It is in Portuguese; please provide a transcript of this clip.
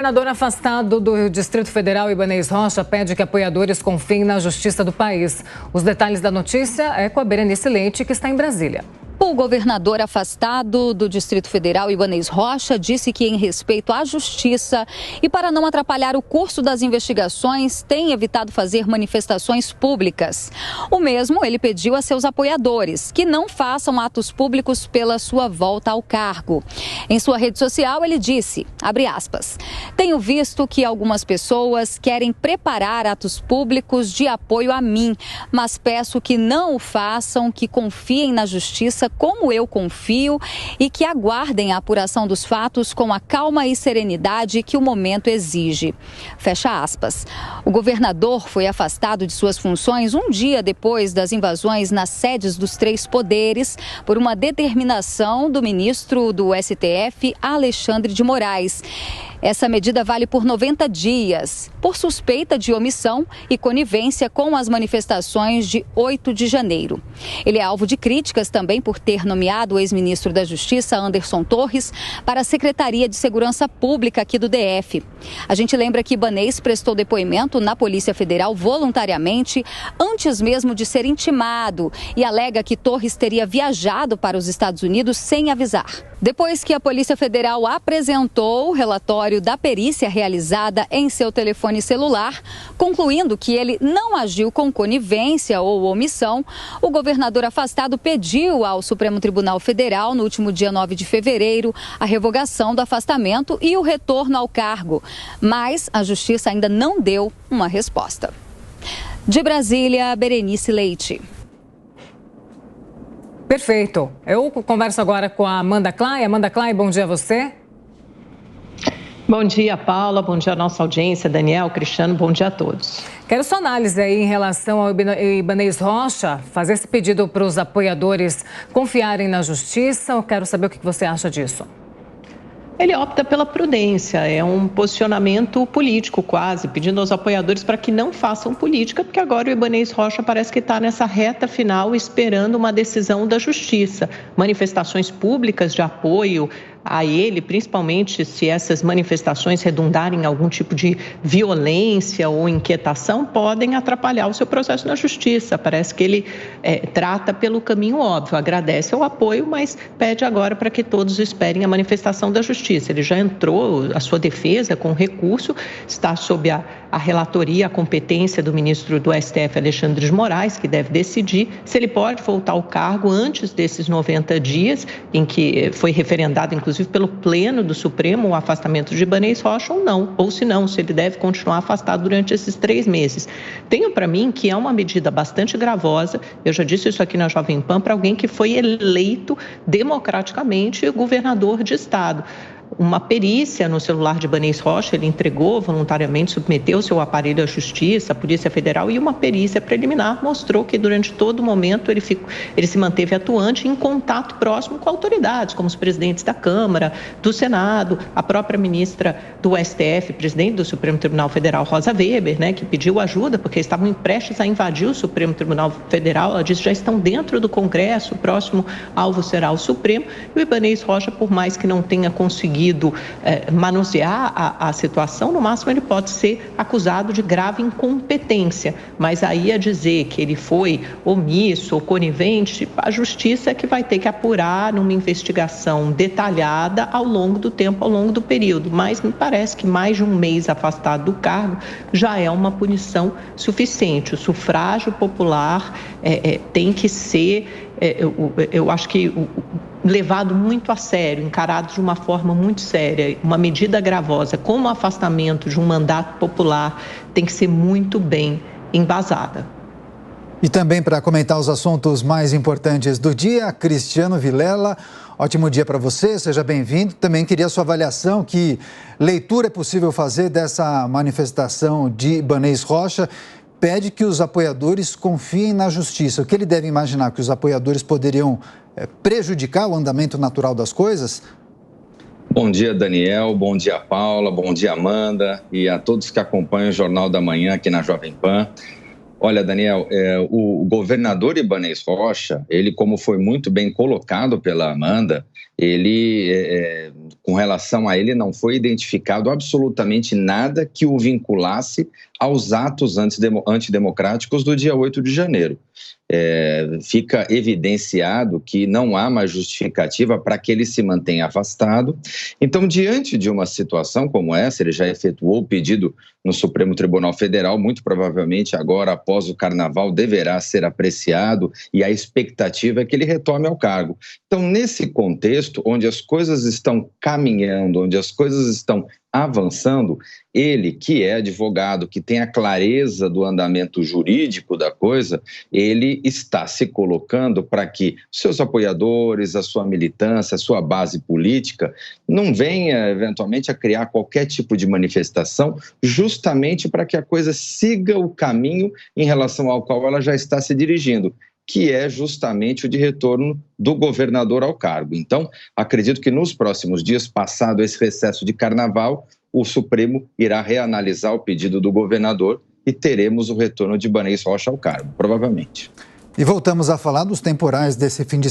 O governador afastado do Distrito Federal, Ibanez Rocha, pede que apoiadores confiem na justiça do país. Os detalhes da notícia é com a Berenice Leite, que está em Brasília. O governador afastado do Distrito Federal, Ibanez Rocha, disse que, em respeito à justiça e para não atrapalhar o curso das investigações, tem evitado fazer manifestações públicas. O mesmo ele pediu a seus apoiadores, que não façam atos públicos pela sua volta ao cargo. Em sua rede social, ele disse, abre aspas, tenho visto que algumas pessoas querem preparar atos públicos de apoio a mim, mas peço que não o façam, que confiem na justiça como eu confio e que aguardem a apuração dos fatos com a calma e serenidade que o momento exige. Fecha aspas. O governador foi afastado de suas funções um dia depois das invasões nas sedes dos três poderes por uma determinação do ministro do STF, Alexandre de Moraes. Essa medida vale por 90 dias, por suspeita de omissão e conivência com as manifestações de 8 de janeiro. Ele é alvo de críticas também por ter nomeado o ex-ministro da Justiça, Anderson Torres, para a Secretaria de Segurança Pública aqui do DF. A gente lembra que Ibanez prestou depoimento na Polícia Federal voluntariamente, antes mesmo de ser intimado, e alega que Torres teria viajado para os Estados Unidos sem avisar. Depois que a Polícia Federal apresentou o relatório da perícia realizada em seu telefone celular, concluindo que ele não agiu com conivência ou omissão, o governador afastado pediu ao Supremo Tribunal Federal, no último dia 9 de fevereiro, a revogação do afastamento e o retorno ao cargo. Mas a Justiça ainda não deu uma resposta. De Brasília, Berenice Leite. Perfeito. Eu converso agora com a Amanda Clay. Amanda Clay, bom dia a você. Bom dia, Paula. Bom dia à nossa audiência. Daniel, Cristiano, bom dia a todos. Quero sua análise aí em relação ao Ibanez Rocha, fazer esse pedido para os apoiadores confiarem na justiça. Eu quero saber o que você acha disso. Ele opta pela prudência, é um posicionamento político quase, pedindo aos apoiadores para que não façam política, porque agora o Ibanez Rocha parece que está nessa reta final esperando uma decisão da justiça. Manifestações públicas de apoio a ele, principalmente se essas manifestações redundarem em algum tipo de violência ou inquietação, podem atrapalhar o seu processo na justiça. Parece que ele trata pelo caminho óbvio, agradece o apoio, mas pede agora para que todos esperem a manifestação da justiça. Ele já entrou a sua defesa com recurso, está sob a relatoria, a competência do ministro do STF, Alexandre de Moraes, que deve decidir se ele pode voltar ao cargo antes desses 90 dias, em que foi referendado, inclusive, pelo Pleno do Supremo, o afastamento de Ibanez Rocha ou não, ou se não, se ele deve continuar afastado durante esses 3 meses. Tenho para mim que é uma medida bastante gravosa, eu já disse isso aqui na Jovem Pan, para alguém que foi eleito democraticamente governador de estado. Uma perícia no celular de Ibanez Rocha, ele entregou voluntariamente, submeteu seu aparelho à Justiça, à Polícia Federal, e uma perícia preliminar mostrou que durante todo o momento ele se manteve atuante em contato próximo com autoridades, como os presidentes da Câmara, do Senado, a própria ministra do STF, presidente do Supremo Tribunal Federal, Rosa Weber, que pediu ajuda porque estavam prestes a invadir o Supremo Tribunal Federal. Ela disse que já estão dentro do Congresso, o próximo alvo será o Supremo, e o Ibanez Rocha, por mais que não tenha conseguido manusear a situação, no máximo ele pode ser acusado de grave incompetência, mas aí a dizer que ele foi omisso ou conivente, a justiça é que vai ter que apurar numa investigação detalhada ao longo do tempo, ao longo do período, mas me parece que mais de 1 mês afastado do cargo já é uma punição suficiente. O sufrágio popular tem que ser, eu acho que levado muito a sério, encarado de uma forma muito séria. Uma medida gravosa como o afastamento de um mandato popular tem que ser muito bem embasada. E também para comentar os assuntos mais importantes do dia, Cristiano Vilela, ótimo dia para você, seja bem-vindo. Também queria a sua avaliação, que leitura é possível fazer dessa manifestação de Ibanez Rocha? Pede que os apoiadores confiem na justiça. O que ele deve imaginar? Que os apoiadores poderiam prejudicar o andamento natural das coisas? Bom dia, Daniel. Bom dia, Paula. Bom dia, Amanda. E a todos que acompanham o Jornal da Manhã aqui na Jovem Pan. Olha, Daniel, o governador Ibanez Rocha, ele, como foi muito bem colocado pela Amanda, ele com relação a ele não foi identificado absolutamente nada que o vinculasse aos atos antidemocráticos do dia 8 de janeiro. Fica evidenciado que não há mais justificativa para que ele se mantenha afastado. Então, diante de uma situação como essa, ele já efetuou o pedido no Supremo Tribunal Federal, muito provavelmente agora, após o Carnaval, deverá ser apreciado e a expectativa é que ele retome ao cargo. Então, nesse contexto, onde as coisas estão caminhando, onde as coisas estão avançando, ele, que é advogado, que tem a clareza do andamento jurídico da coisa, ele está se colocando para que seus apoiadores, a sua militância, a sua base política, não venha, eventualmente, a criar qualquer tipo de manifestação, justamente para que a coisa siga o caminho em relação ao qual ela já está se dirigindo, que é justamente o de retorno do governador ao cargo. Então, acredito que nos próximos dias, passado esse recesso de carnaval, o Supremo irá reanalisar o pedido do governador e teremos o retorno de Ibanez Rocha ao cargo, provavelmente. E voltamos a falar dos temporais desse fim de